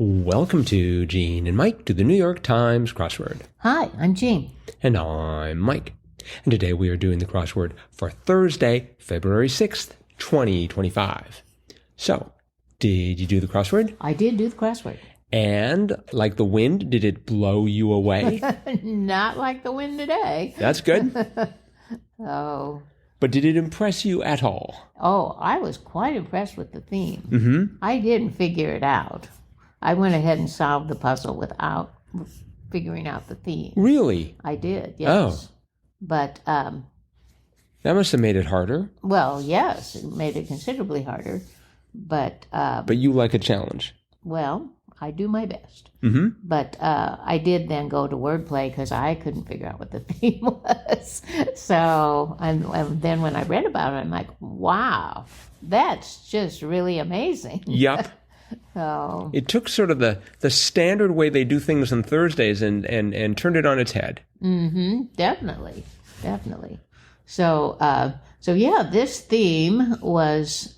Welcome to Gene and Mike to the New York Times crossword. Hi, I'm Jean. And I'm Mike. And today we are doing the crossword for Thursday, February 6th, 2025. So, did you do the crossword? I did do the crossword. And, like the wind, did it blow you away? Not like the wind today. That's good. Oh. But did it impress you at all? Oh, I was quite impressed with the theme. Mm-hmm. I didn't figure it out. I went ahead and solved the puzzle without figuring out the theme. Really? I did, yes. Oh. But, that must have made it harder. well, yes, it made it considerably harder. But you like a challenge. well, I do my best. Mm-hmm. But I did then go to wordplay because I couldn't figure out what the theme was. So, and then when I read about it, I'm like, wow, that's just really amazing. Yep. So, It took sort of the standard way they do things on Thursdays and turned it on its head. definitely. So, yeah, this theme was,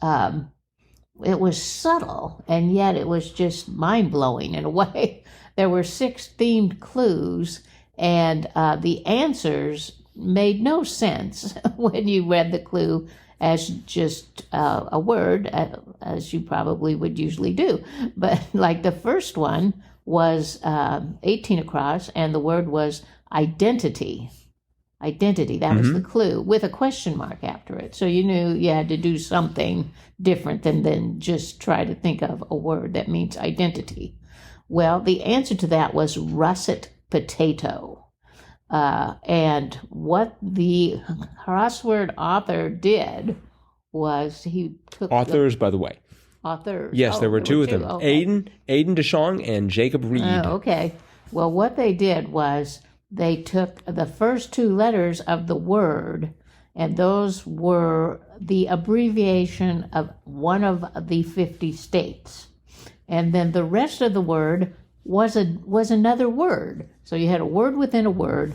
it was subtle, and yet it was just mind-blowing in a way. There were 6 themed clues, and the answers made no sense when you read the clue as just a word, as you probably would usually do. But like the first one was 18 across, and the word was identity. Identity, that was the clue, with a question mark after it. So you knew you had to do something different than just try to think of a word that means identity. Well, the answer to that was russet potato. And what the crossword author did was he took... Authors, by the way. Authors. Yes, there were two of them. Okay. Aiden DeShong and Jacob Reed. Okay. Well, what they did was they took the first 2 letters of the word, and those were the abbreviation of one of the 50 states. And then the rest of the word was another word. So you had a word within a word,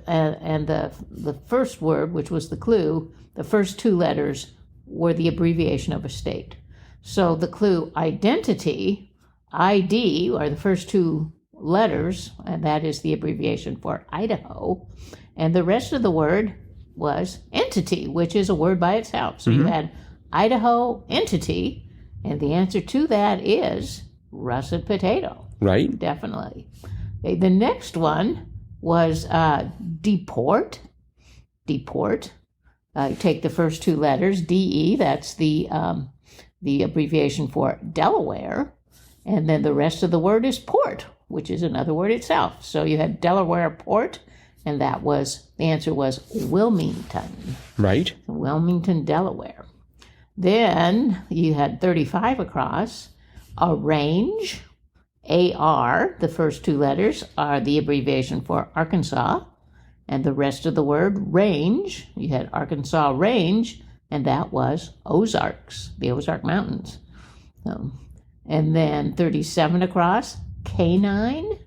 and the first word, which was the clue, the first 2 letters were the abbreviation of a state. So the clue identity, ID, are the first 2 letters, and that is the abbreviation for Idaho. And the rest of the word was entity, which is a word by itself. So you had Idaho entity, and the answer to that is russet potato. Right. Definitely. Okay, the next one was deport. Deport. You take the first 2 letters, DE, that's the abbreviation for Delaware, and then the rest of the word is port, which is another word itself. So you had Delaware port, and the answer was Wilmington. Right. Wilmington, Delaware. Then you had 35 across, arrange. AR, the first 2 letters, are the abbreviation for Arkansas, and the rest of the word, range, you had Arkansas range, and that was Ozarks, the Ozark Mountains. And then 37 across, canine.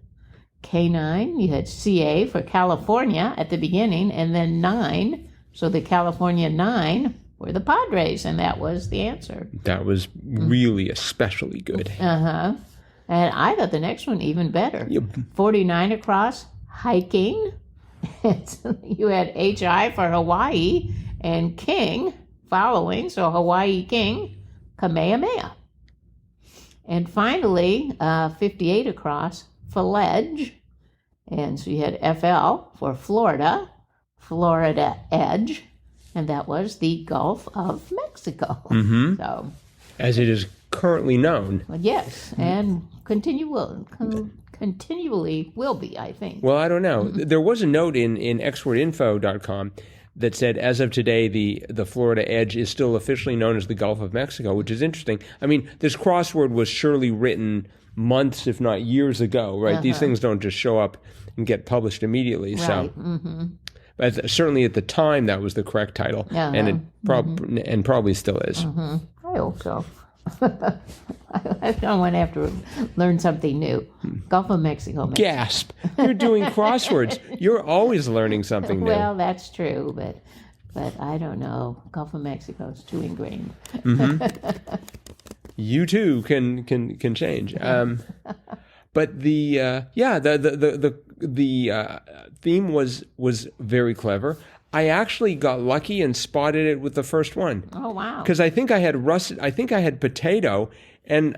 Canine, you had CA for California at the beginning, and then 9, so the California 9 were the Padres, and that was the answer. That was really especially good. Uh-huh. And I thought the next one even better. Yep. 49 across, hiking. You had HI for Hawaii, and king following, so Hawaii king, Kamehameha. And finally, 58 across, Fledge. And so you had FL for Florida, Florida edge, and that was the Gulf of Mexico. So, As it is currently known. yes, and continually will be, I think. Well, I don't know. There was a note in exportinfo.com that said, as of today, the Florida edge is still officially known as the Gulf of Mexico, which is interesting. I mean, this crossword was surely written months, if not years ago, right? These things don't just show up and get published immediately. Right. So, but certainly at the time, that was the correct title, and it probably still is. I hope so. I don't want to have to learn something new. Gulf of Mexico. Gasp! You're doing crosswords. You're always learning something new. Well, that's true, but I don't know. Gulf of Mexico is too ingrained. You too can change. But the theme was very clever. I actually got lucky and spotted it with the first one. Oh, wow. Because I think I had potato, and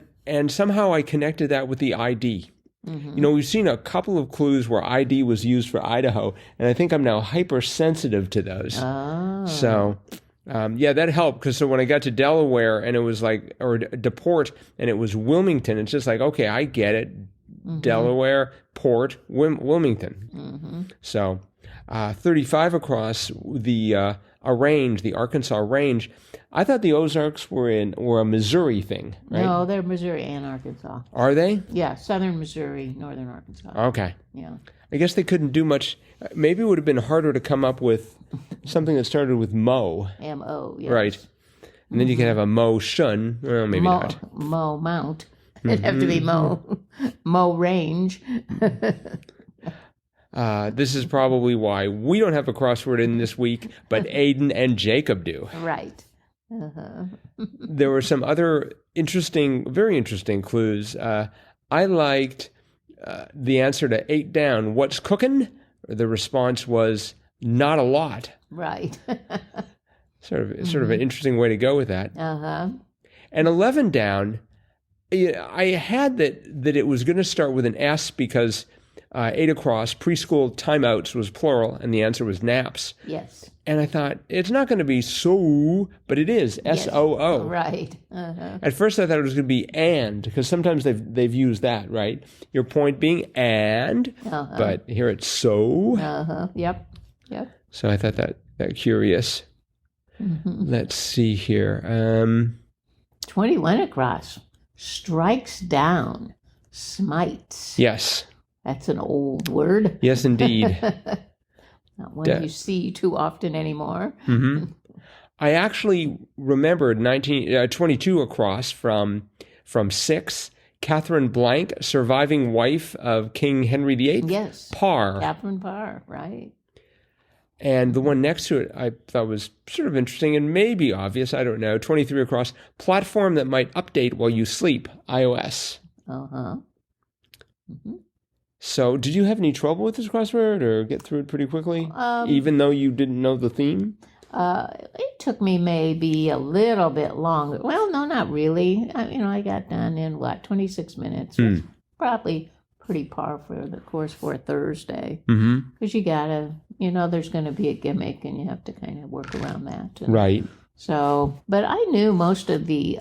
somehow I connected that with the ID. You know, we've seen a couple of clues where ID was used for Idaho, and I think I'm now hypersensitive to those. Oh. So, that helped, because so when I got to Delaware and it was like, or DePort, and it was Wilmington, it's just like, okay, I get it. Delaware, Port, Wilmington. So, 35 across the range, the Arkansas range. I thought the Ozarks were a Missouri thing, right? No, they're Missouri and Arkansas. Are they? Yeah, southern Missouri, northern Arkansas. Okay. Yeah. I guess they couldn't do much. Maybe it would have been harder to come up with something that started with Mo. M-O, yes. Right. And then you could have a Mo Shun. Well, maybe not. Mo Mount. It'd have to be Mo Range. This is probably why we don't have a crossword in this week, but Aiden and Jacob do. Right. There were some other very interesting clues. I liked the answer to 8 down, what's cooking? The response was not a lot. Right. Sort of an interesting way to go with that. And 11 down, I had that it was going to start with an S because 8 across, preschool timeouts was plural, and the answer was naps. Yes. And I thought, it's not going to be so, but it is, S-O-O. Right. At first I thought it was going to be and, because sometimes they've used that, right? Your point being and, but here it's so. Yep. So I thought that curious. Let's see here. 21 across, strikes down, smites. Yes. That's an old word. Yes, indeed. Not one you see too often anymore. I actually remembered 22 across from 6. Catherine Blank, surviving wife of King Henry VIII. Yes. Parr. Catherine Parr, right. And the one next to it I thought was sort of interesting and maybe obvious, I don't know. 23 across, platform that might update while you sleep, iOS. So did you have any trouble with this crossword or get through it pretty quickly, even though you didn't know the theme? It took me maybe a little bit longer. Well, no, not really. I got done in 26 minutes. Probably pretty par for the course for a Thursday. Because you gotta, there's going to be a gimmick and you have to kind of work around that. Right. So, but I knew most of the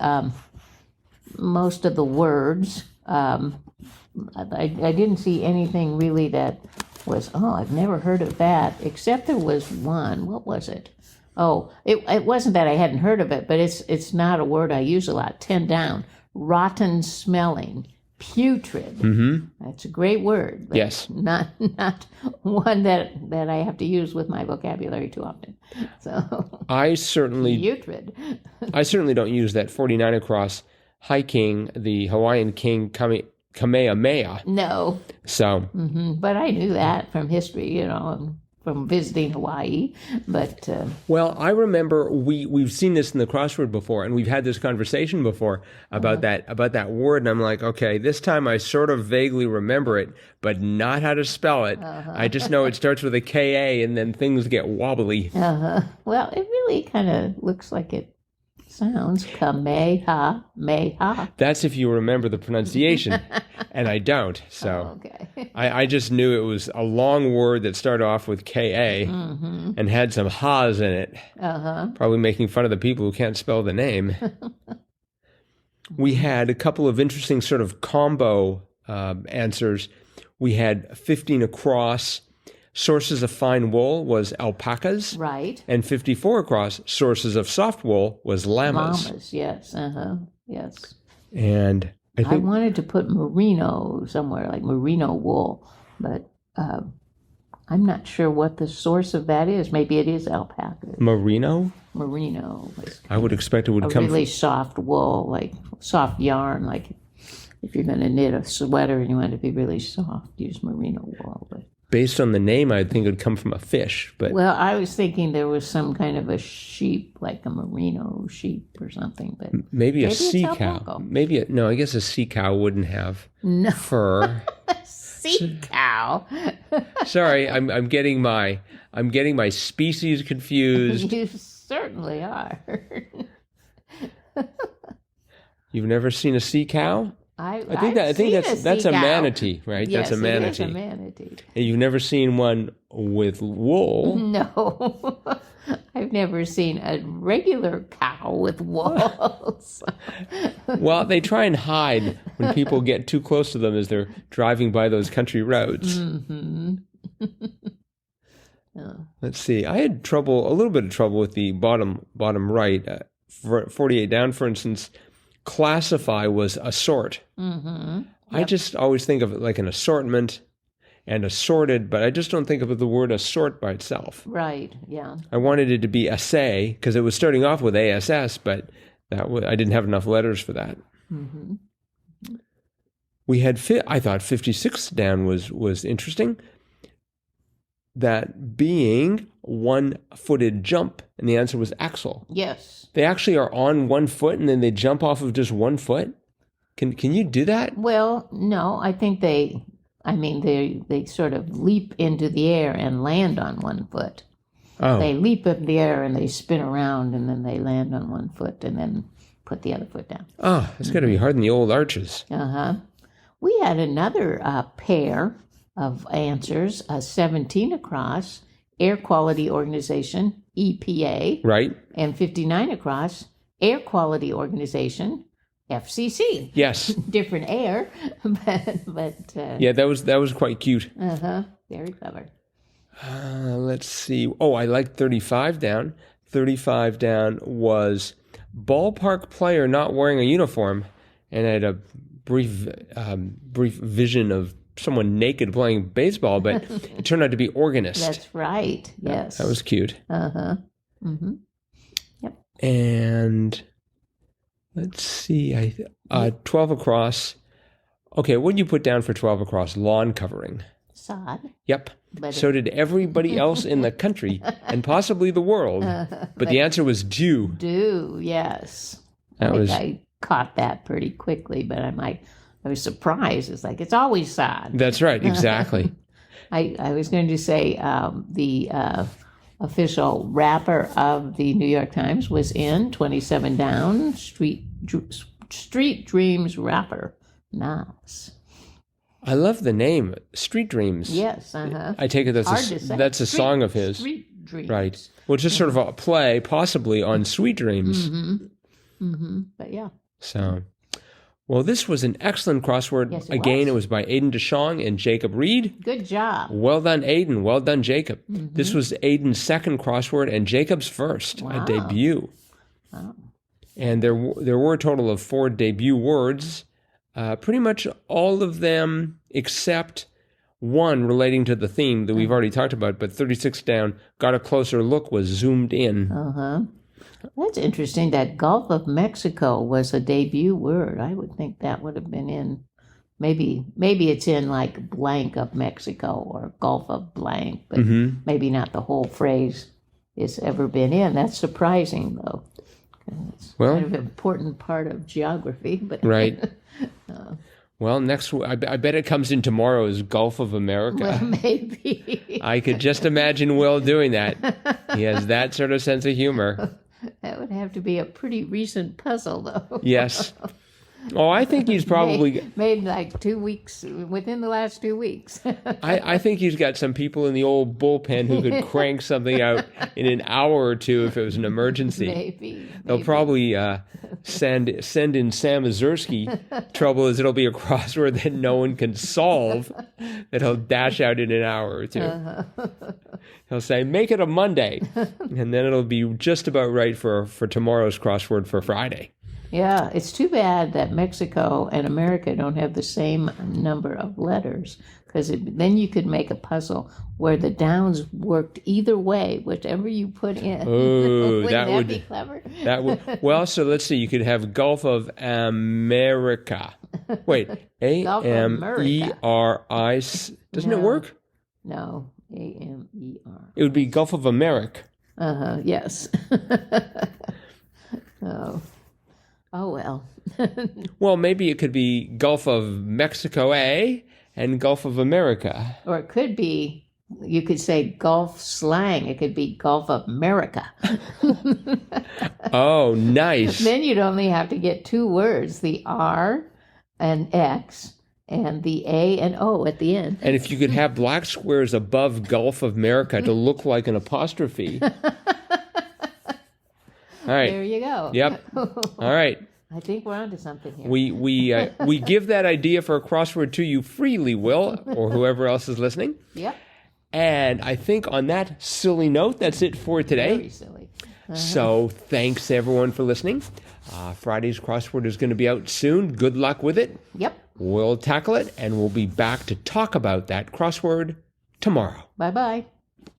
words. I didn't see anything really that was, I've never heard of that, except there was one. What was it? It wasn't that I hadn't heard of it, but it's not a word I use a lot. 10 down, rotten smelling, putrid. That's a great word. But yes. Not one that I have to use with my vocabulary too often. So I certainly putrid. I certainly don't use that 49 across. High King, the Hawaiian king, Kamehameha. No. So. But I knew that from history, from visiting Hawaii. But well, I remember we've seen this in the crossword before, and we've had this conversation before about that word. And I'm like, okay, this time I sort of vaguely remember it, but not how to spell it. I just know it starts with a K-A, and then things get wobbly. Well, it really kind of looks like it sounds Kamehameha. That's if you remember the pronunciation, and I don't. So okay. I just knew it was a long word that started off with K-A and had some ha's in it. Probably making fun of the people who can't spell the name. We had a couple of interesting sort of combo answers. We had 15 across. Sources of fine wool was alpacas. Right. And 54 across, sources of soft wool was llamas. Llamas, yes. Yes. And I wanted to put merino somewhere, like merino wool, but I'm not sure what the source of that is. Maybe it is alpaca. Merino? Merino. I would expect it would come really soft wool, like soft yarn, like if you're going to knit a sweater and you want it to be really soft, use merino wool. But based on the name, I'd think it would come from a fish. But Well, I was thinking there was some kind of a sheep, like a merino sheep or something. But maybe a it's sea alpaca. cow. No, I guess a sea cow wouldn't have No. fur. Sea cow. Sorry, I'm getting my species confused. You certainly are. You've never seen a sea cow? I think that's a manatee, right? Yes, that's a manatee. it is a manatee. And you've never seen one with wool. No, I've never seen a regular cow with walls. Well, they try and hide when people get too close to them as they're driving by those country roads. Mm-hmm. Let's see. I had a little bit of trouble with the bottom right. 48 down, for instance, classify was assort. Mm-hmm. Yep. I just always think of it like an assortment and assorted, but I just don't think of the word assort by itself. Right, yeah. I wanted it to be assay because it was starting off with ASS, but I didn't have enough letters for that. Mm-hmm. We had, I thought 56 down was interesting. That being one-footed jump, and the answer was axle. Yes. They actually are on 1 foot, and then they jump off of just 1 foot. Can you do that? Well, no, I think they sort of leap into the air and land on 1 foot. Oh, They leap up in the air and they spin around and then they land on 1 foot and then put the other foot down. it's got to be hard in the old arches. Uh-huh. We had another pair of answers, 17 across, Air Quality Organization, EPA, Right? and 59 across, Air Quality Organization, FCC. Yes. Different air, but Yeah, that was quite cute. very clever. Let's see. Oh, I liked 35 down. 35 down was ballpark player not wearing a uniform, and I had a brief vision of someone naked playing baseball, but it turned out to be organist. That's right. Yes. That was cute. Uh-huh. Mm-hmm. Yep. And let's see, 12 across. Okay, what did you put down for 12 across? Lawn covering. Sod. Yep. But So did everybody else in the country and possibly the world. But the answer was dew. do, yes. I caught that pretty quickly, but I was surprised. It's like, it's always sod. That's right, exactly. I was going to say the official wrapper of the New York Times was in 27 down, Street Dreams wrapper. Nice. I love the name, Street Dreams. Yes, uh-huh. I take it that's a song of his. Street Dreams. Right. Well, just sort of a play, possibly, on Sweet Dreams. But yeah. So, well, this was an excellent crossword. Yes, Again, it was by Aidan DeShong and Jacob Reed. Good job. Well done, Aidan. Well done, Jacob. This was Aidan's second crossword and Jacob's first, a debut. Wow. And there were a total of 4 debut words, pretty much all of them except one relating to the theme that we've already talked about, but 36 down, got a closer look, was zoomed in. Uh-huh. That's interesting that Gulf of Mexico was a debut word. I would think that would have been in, maybe it's in like blank of Mexico or Gulf of blank, but maybe not the whole phrase has ever been in. That's surprising, though. It's kind of an important part of geography. But Right. Well, next, I bet it comes in tomorrow's Gulf of America. Well, maybe. I could just imagine Will doing that. He has that sort of sense of humor. That would have to be a pretty recent puzzle, though. Yes. Oh, I think he's probably... Made like 2 weeks, within the last 2 weeks. I think he's got some people in the old bullpen who could crank something out in an hour or two if it was an emergency. Maybe. They'll probably send in Sam Mazursky. Trouble is, it'll be a crossword that no one can solve that he'll dash out in an hour or two. He'll say, make it a Monday. And then it'll be just about right for tomorrow's crossword for Friday. Yeah, it's too bad that Mexico and America don't have the same number of letters, because then you could make a puzzle where the downs worked either way, whichever you put in. Oh, Wouldn't that be clever? That would. Well, so let's see. You could have Gulf of America. Wait, Gulf of AMERI. Doesn't it work? No, A-M-E-R. It would be Gulf of America. Yes. Oh. Oh, well. Well, maybe it could be Gulf of Mexico, and Gulf of America. Or it could be, you could say Gulf slang. It could be Gulf of America. Oh, nice. Then you'd only have to get two words, the R and X and the A and O at the end. And if you could have black squares above Gulf of America to look like an apostrophe. All right. There you go. Yep. All right. I think we're onto something here. We give that idea for a crossword to you freely, Will, or whoever else is listening. Yep. And I think on that silly note, that's it for today. Very silly. So thanks everyone for listening. Friday's crossword is going to be out soon. Good luck with it. Yep. We'll tackle it, and we'll be back to talk about that crossword tomorrow. Bye-bye.